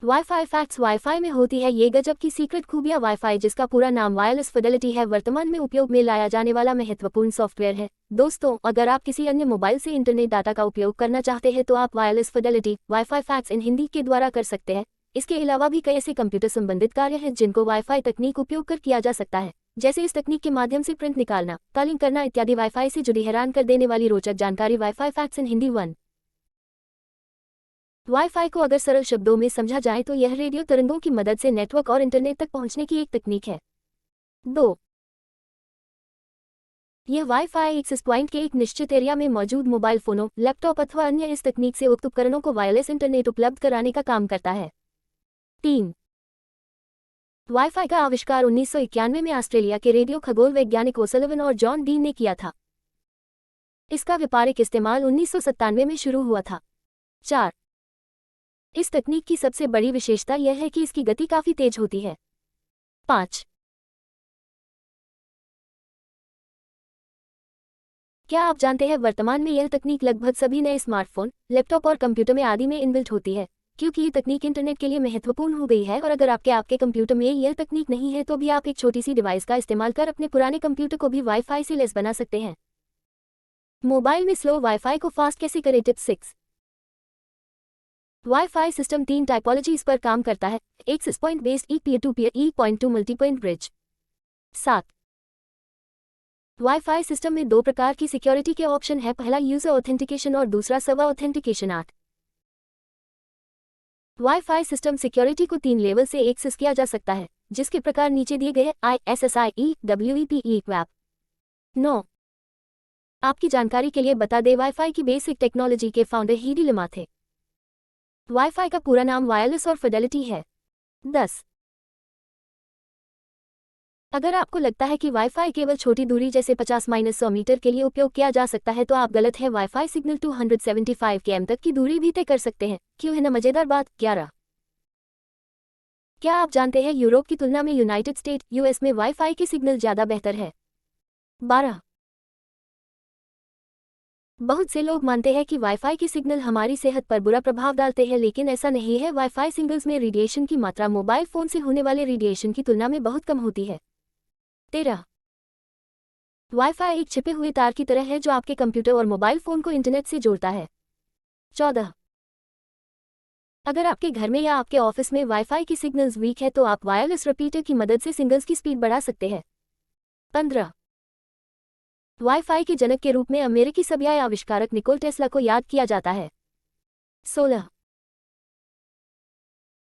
Wifi facts wifi में होती है ये गजब की सीक्रेट खूबियां। वाईफाई, जिसका पूरा नाम वायरलेस फिडेलिटी है, वर्तमान में उपयोग में लाया जाने वाला महत्वपूर्ण सॉफ्टवेयर है। दोस्तों, अगर आप किसी अन्य मोबाइल से इंटरनेट डाटा का उपयोग करना चाहते हैं तो आप wireless Fidelity wifi facts in Hindi के द्वारा कर सकते हैं। इसके अलावा भी कई ऐसे कंप्यूटर संबंधित कार्य हैं जिनको वाईफाई तकनीक उपयोग कर किया जा सकता है, जैसे इस तकनीक के माध्यम से प्रिंट निकालना, कॉलिंग करना इत्यादि। वाईफाई से जुड़ी हैरान कर देने वाली रोचक जानकारी। Wifi facts in Hindi. 1। Wifi को अगर सरल शब्दों में समझा जाए तो यह रेडियो तरंगों की मदद से नेटवर्क और इंटरनेट तक पहुंचने की एक तकनीक है। 2। यह वाईफाई एक्सेस पॉइंट के एक निश्चित एरिया में मौजूद मोबाइल फोनों, लैपटॉप अथवा अन्य इस तकनीक से उक्त उपकरणों को वायरलेस इंटरनेट उपलब्ध कराने का काम करता है। 3। वाईफाई का आविष्कार 1991 में ऑस्ट्रेलिया के रेडियो खगोल वैज्ञानिक ओसुलिवन और जॉन डीन ने किया था। इसका व्यापारिक इस्तेमाल 1997 में शुरू हुआ था। 4। इस तकनीक की सबसे बड़ी विशेषता यह है कि इसकी गति काफी तेज होती है। 5। क्या आप जानते हैं वर्तमान में यह तकनीक लगभग सभी नए स्मार्टफोन, लैपटॉप और कंप्यूटर में आदि में इनबिल्ट होती है, क्योंकि ये तकनीक इंटरनेट के लिए महत्वपूर्ण हो गई है। और अगर आपके कंप्यूटर में यह तकनीक नहीं है तो भी आप एक छोटी सी डिवाइस का इस्तेमाल कर अपने पुराने कंप्यूटर को भी वाईफाई से लैस बना सकते हैं। मोबाइल में स्लो वाईफाई को फास्ट कैसे करें? टिप 6। वाईफाई सिस्टम 3 टाइपोलॉजीज पर काम करता है। एक्सेस पॉइंट बेस्ड, ई पीयर टू पीयर, ई point to multi point bridge. 7। WiFi system में 2 प्रकार की सिक्योरिटी के ऑप्शन है, पहला यूजर ऑथेंटिकेशन और दूसरा server authentication. 8। Wifi system security को 3 लेवल से एक्सेस किया जा सकता है, जिसके प्रकार नीचे दिए गए हैं: ISSI, WEPE, WAP। 9। आपकी जानकारी के लिए बता दें, वाईफाई की बेसिक टेक्नोलॉजी के फाउंडर हीडी लिमा थे। वाईफाई का पूरा नाम वायरलेस और फिडेलिटी है। 10। अगर आपको लगता है कि वाईफाई केवल छोटी दूरी जैसे 50-100 मीटर के लिए उपयोग किया जा सकता है तो आप गलत है। वाईफाई सिग्नल 275 km तक की दूरी भी तय कर सकते हैं। क्यों है ना मजेदार बात? 11। क्या आप जानते हैं यूरोप की तुलना में यूनाइटेड स्टेट यूएस में वाईफाई के सिग्नल ज्यादा बेहतर है? 12। बहुत से लोग मानते हैं कि वाईफाई के सिग्नल हमारी सेहत पर बुरा प्रभाव डालते हैं, लेकिन ऐसा नहीं है। वाईफाई सिग्नल्स में रेडिएशन की मात्रा मोबाइल फोन से होने वाले रेडिएशन की तुलना में बहुत कम होती है। 13। वाईफाई एक छिपे हुए तार की तरह है जो आपके कंप्यूटर और मोबाइल फोन को इंटरनेट से जोड़ता है। 14। अगर आपके घर में या आपके ऑफिस में वाईफाई की सिग्नल्स वीक है तो आप वायरलेस रिपीटर की मदद से सिग्नल्स की स्पीड बढ़ा सकते हैं। 15। वाईफाई के जनक के रूप में अमेरिकी सभ्य आविष्कारक निकोल टेस्ला को याद किया जाता है। 16।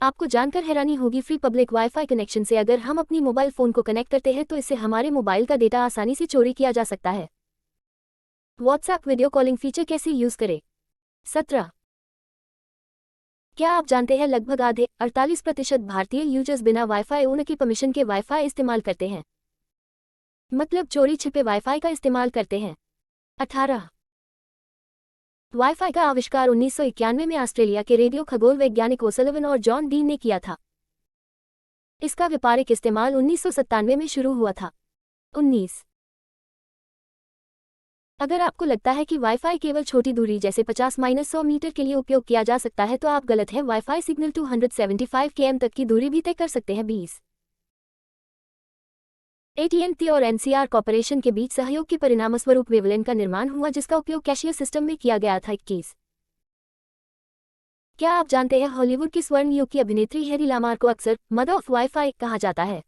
आपको जानकर हैरानी होगी, फ्री पब्लिक वाईफाई कनेक्शन से अगर हम अपनी मोबाइल फोन को कनेक्ट करते हैं तो इससे हमारे मोबाइल का डेटा आसानी से चोरी किया जा सकता है। व्हाट्सएप वीडियो कॉलिंग फीचर कैसे यूज करें? 17। क्या आप जानते हैं लगभग आधे 48% भारतीय यूजर्स बिना वाईफाई ओनर की परमिशन के वाईफाई इस्तेमाल करते हैं, मतलब चोरी छिपे वाईफाई का इस्तेमाल करते हैं। 18। वाईफाई का आविष्कार 1991 में ऑस्ट्रेलिया के रेडियो खगोल वैज्ञानिक ओसुलिवन और जॉन डीन ने किया था। इसका व्यापारिक इस्तेमाल 1997 में शुरू हुआ था। 19। अगर आपको लगता है कि वाईफाई केवल छोटी दूरी जैसे 50-100 मीटर के लिए उपयोग किया जा सकता है तो आप गलत हैं। वाईफाई सिग्नल 275 km तक की दूरी भी तय कर सकते हैं। 20। AT&T और NCR कॉर्पोरेशन के बीच सहयोग के परिणामस्वरूप वेवलेंट का निर्माण हुआ, जिसका उपयोग कैशियर सिस्टम में किया गया था। 21। क्या आप जानते हैं हॉलीवुड की स्वर्ण युग की अभिनेत्री हेडी लामार को अक्सर मदर ऑफ वाईफाई कहा जाता है?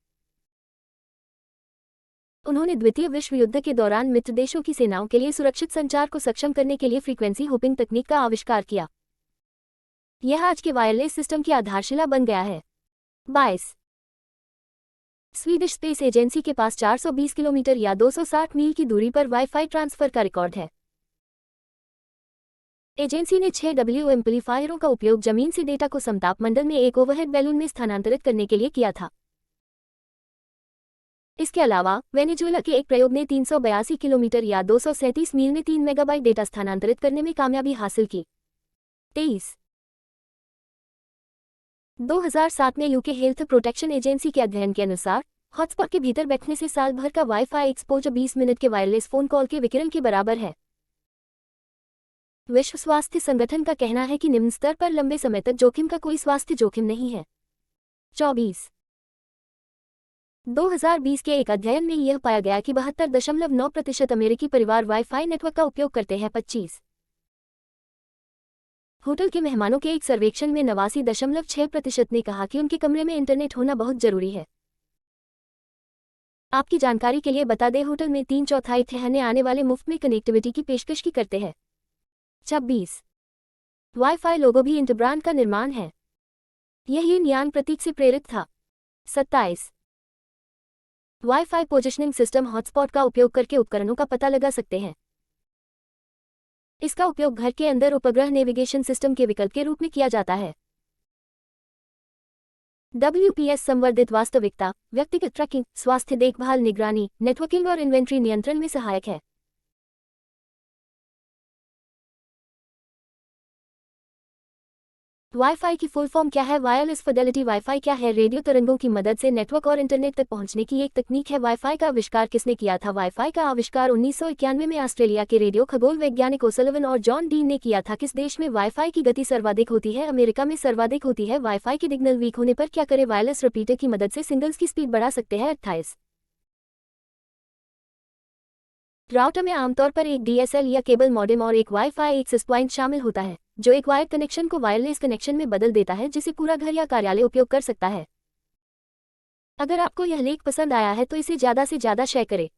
उन्होंने द्वितीय विश्व युद्ध के दौरान मित्र देशों की सेनाओं के लिए सुरक्षित संचार को सक्षम करने के लिए फ्रीक्वेंसी होपिंग तकनीक का आविष्कार किया। यह आज के वायरलेस सिस्टम की आधारशिला बन गया है। 22। स्वीडिश स्पेस एजेंसी के पास 420 किलोमीटर या 260 मील की दूरी पर वाईफाई ट्रांसफर का रिकॉर्ड है। एजेंसी ने 6 W एम्पलीफायरों का उपयोग जमीन से डेटा को समताप मंडल में एक ओवरहेड बैलून में स्थानांतरित करने के लिए किया था। इसके अलावा वेनेजुएला के एक प्रयोग ने 382 किलोमीटर या 237 मील में 3 मेगाबाइट डेटा स्थानांतरित करने में कामयाबी हासिल की। 23। 2007 में यूके हेल्थ प्रोटेक्शन एजेंसी के अध्ययन के अनुसार हॉटस्पॉट के भीतर बैठने से साल भर का वाईफाई एक्सपोजर 20 मिनट के वायरलेस फोन कॉल के विकिरण के बराबर है। विश्व स्वास्थ्य संगठन का कहना है कि निम्न स्तर पर लंबे समय तक जोखिम का कोई स्वास्थ्य जोखिम नहीं है। 24 2020 के एक अध्ययन में यह पाया गया कि 72.9% अमेरिकी परिवार वाईफाई नेटवर्क का उपयोग करते हैं। 25 होटल के मेहमानों के एक सर्वेक्षण में 89.6% ने कहा कि उनके कमरे में इंटरनेट होना बहुत जरूरी है। आपकी जानकारी के लिए बता दें, होटल में 3/4 ठहरने आने वाले मुफ्त में कनेक्टिविटी की पेशकश की करते हैं। 26 वाईफाई लोगो भी इंटरब्रांड का निर्माण है। यह यिन यान प्रतीक से प्रेरित था। 27 वाईफाई पोजिशनिंग सिस्टम हॉटस्पॉट का उपयोग करके उपकरणों का पता लगा सकते हैं। इसका उपयोग घर के अंदर उपग्रह नेविगेशन सिस्टम के विकल्प के रूप में किया जाता है। WPS संवर्धित वास्तविकता, व्यक्तिगत ट्रैकिंग, स्वास्थ्य देखभाल, निगरानी, नेटवर्किंग और इन्वेंट्री नियंत्रण में सहायक है। वाईफाई की फुल फॉर्म क्या है? वायरलेस फिडेलिटी वाईफाई क्या है? रेडियो तरंगों की मदद से नेटवर्क और इंटरनेट तक पहुंचने की एक तकनीक है। वाईफाई का आविष्कार किसने किया था? वाईफाई का आविष्कार 1991 में ऑस्ट्रेलिया के रेडियो खगोल वैज्ञानिक ओसुलिवन और जॉन डीन ने किया था। किस देश में वाईफाई की गति सर्वाधिक होती है? अमेरिका में सर्वाधिक होती है। वाईफाई की सिग्नल वीक होने पर क्या करें? वायरलेस रिपीटर की मदद से सिग्नल्स की स्पीड बढ़ा सकते हैं। 28 राउटर में आमतौर पर एक DSL या केबल मॉडेम और एक वाईफाई एक्सेस पॉइंट शामिल होता है, जो एक वायर्ड कनेक्शन को वायरलेस कनेक्शन में बदल देता है, जिसे पूरा घर या कार्यालय उपयोग कर सकता है। अगर आपको यह लेख पसंद आया है तो इसे ज़्यादा से ज़्यादा शेयर करें।